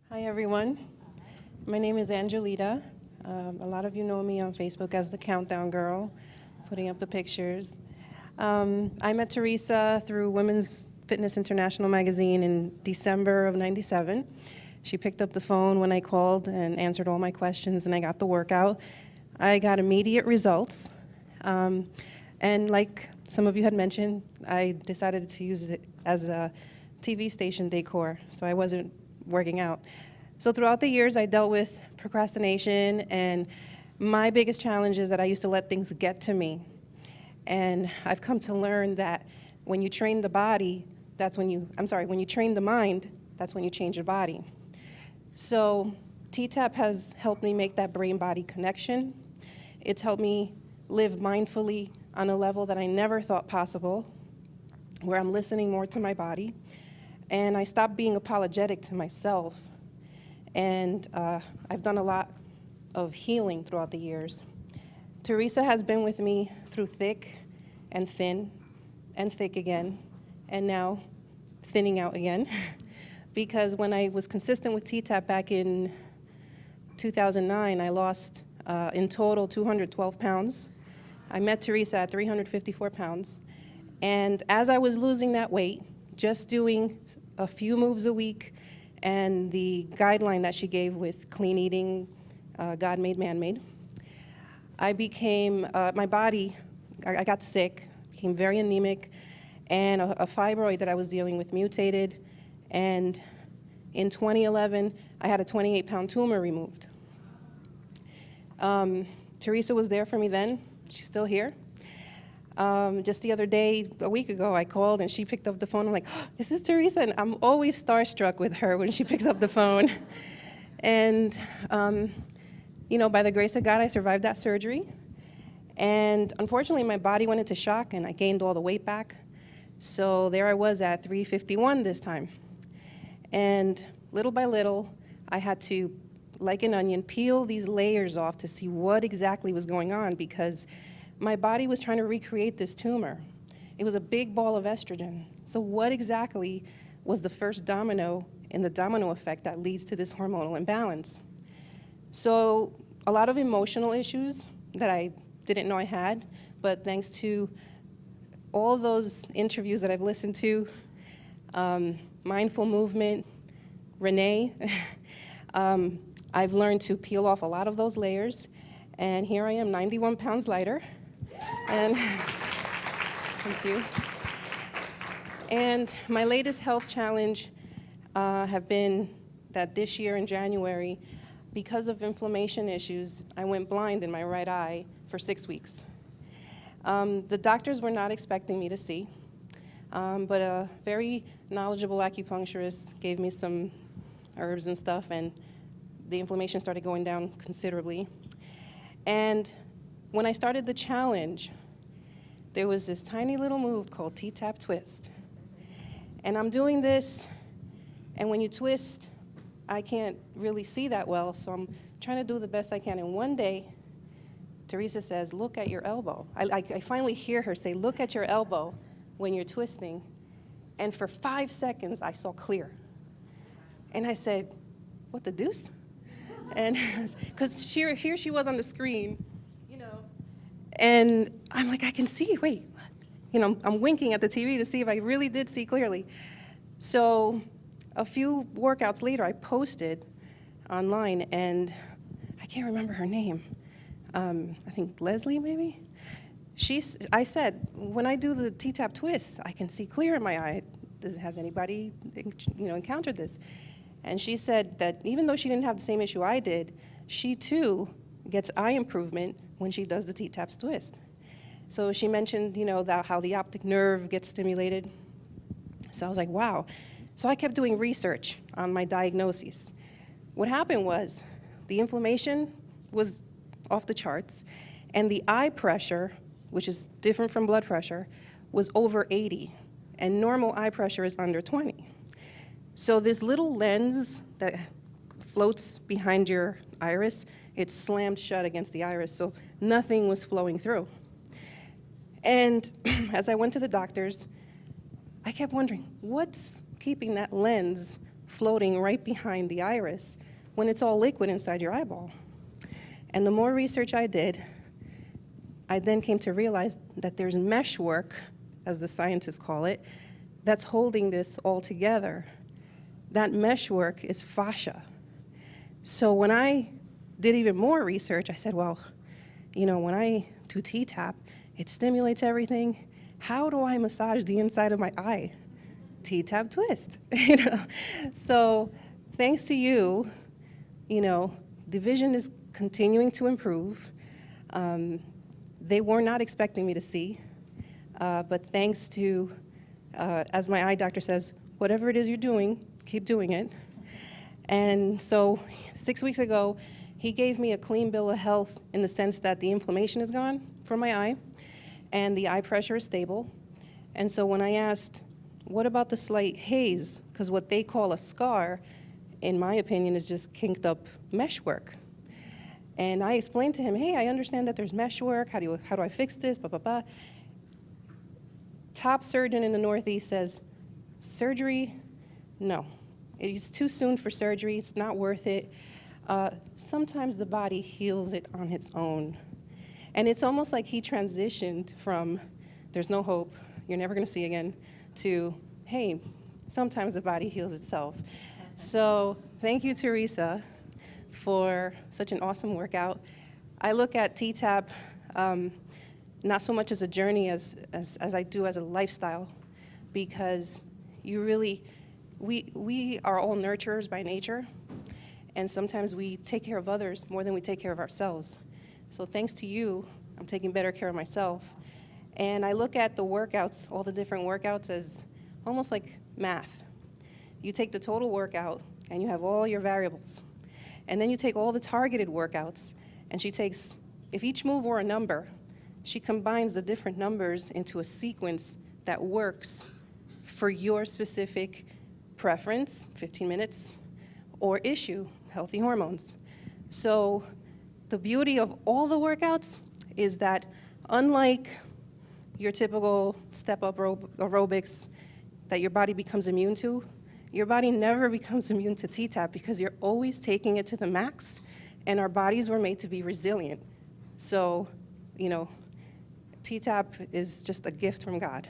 Hi, everyone. My name is Angelita. A lot of you know me on Facebook as the Countdown Girl, putting up the pictures. I met Teresa through Women's Fitness International magazine in December of '97. She picked up the phone when I called and answered all my questions, and I got the workout. I got immediate results. And like some of you had mentioned, I decided to use it as a TV station decor, so I wasn't working out. So throughout the years, I dealt with procrastination, and my biggest challenge is that I used to let things get to me. And I've come to learn that when you train the body, when you train the mind, that's when you change your body. So T-Tapp has helped me make that brain-body connection. It's helped me live mindfully on a level that I never thought possible, where I'm listening more to my body. And I stopped being apologetic to myself. And I've done a lot of healing throughout the years. Teresa has been with me through thick and thin and thick again, and now thinning out again. Because when I was consistent with T-Tapp back in 2009, I lost in total 212 pounds. I met Teresa at 354 pounds. And as I was losing that weight, just doing a few moves a week and the guideline that she gave with clean eating, God-made, man-made, I became, my body, I got sick, became very anemic, and a fibroid that I was dealing with mutated, and in 2011, I had a 28-pound tumor removed. Teresa was there for me then. She's still here. Just the other day, a week ago, I called and she picked up the phone. I'm like, oh, is this Teresa? And I'm always starstruck with her when she picks up the phone. And, you know, by the grace of God, I survived that surgery. And unfortunately, my body went into shock and I gained all the weight back. So there I was at 351 this time. And little by little, I had to, like an onion, peel these layers off to see what exactly was going on, because my body was trying to recreate this tumor. It was a big ball of estrogen. So what exactly was the first domino in the domino effect that leads to this hormonal imbalance? So a lot of emotional issues that I didn't know I had, but thanks to all those interviews that I've listened to, mindful movement, Renee, I've learned to peel off a lot of those layers, and here I am, 91 pounds lighter. And thank you. And my latest health challenge have been that this year in January, because of inflammation issues, I went blind in my right eye for 6 weeks. The doctors were not expecting me to see, but a very knowledgeable acupuncturist gave me some herbs and stuff, and the inflammation started going down considerably. And when I started the challenge, there was this tiny little move called T-Tapp twist. And I'm doing this, and when you twist, I can't really see that well, so I'm trying to do the best I can. And one day, Teresa says, look at your elbow. I finally hear her say, look at your elbow when you're twisting. And for 5 seconds, I saw clear. And I said, what the deuce? And because here she was on the screen, you know, and I'm like, I can see, wait. You know, I'm winking at the TV to see if I really did see clearly. So a few workouts later, I posted online, and I can't remember her name. I think Leslie, maybe? I said, when I do the T-Tapp twist, I can see clear in my eye. Has anybody, encountered this? And she said that even though she didn't have the same issue I did, she too gets eye improvement when she does the T-Tapp twist. So she mentioned, how the optic nerve gets stimulated. So I was like, wow. So I kept doing research on my diagnoses. What happened was the inflammation was off the charts, and the eye pressure, which is different from blood pressure, was over 80, and normal eye pressure is under 20. So this little lens that floats behind your iris, it's slammed shut against the iris, so nothing was flowing through. And as I went to the doctors, I kept wondering, what's keeping that lens floating right behind the iris when it's all liquid inside your eyeball. And the more research I did, I then came to realize that there's mesh work, as the scientists call it, that's holding this all together. That mesh work is fascia. So when I did even more research, I said, well, when I do T-Tapp, it stimulates everything. How do I massage the inside of my eye? T-Tapp twist. So thanks to you, the vision is continuing to improve. They were not expecting me to see, but thanks to, as my eye doctor says, whatever it is you're doing, keep doing it. And so 6 weeks ago, he gave me a clean bill of health in the sense that the inflammation is gone from my eye, and the eye pressure is stable. And so when I asked, what about the slight haze? Because what they call a scar, in my opinion, is just kinked up mesh work. And I explained to him, hey, I understand that there's mesh work. How do I fix this? Blah, blah, blah. Top surgeon in the Northeast says, surgery, no. It's too soon for surgery. It's not worth it. Sometimes the body heals it on its own. And it's almost like he transitioned from, there's no hope, you're never going to see again, to, hey, sometimes the body heals itself. So thank you, Teresa, for such an awesome workout. I look at T-Tapp not so much as a journey as I do as a lifestyle, because we are all nurturers by nature, and sometimes we take care of others more than we take care of ourselves. So thanks to you, I'm taking better care of myself. And I look at the workouts, all the different workouts, as almost like math. You take the total workout, and you have all your variables. And then you take all the targeted workouts, and she takes, if each move were a number, she combines the different numbers into a sequence that works for your specific preference, 15 minutes, or issue, healthy hormones. So the beauty of all the workouts is that unlike your typical step-up aerobics that your body becomes immune to, your body never becomes immune to T-Tapp because you're always taking it to the max, and our bodies were made to be resilient. So, T-Tapp is just a gift from God.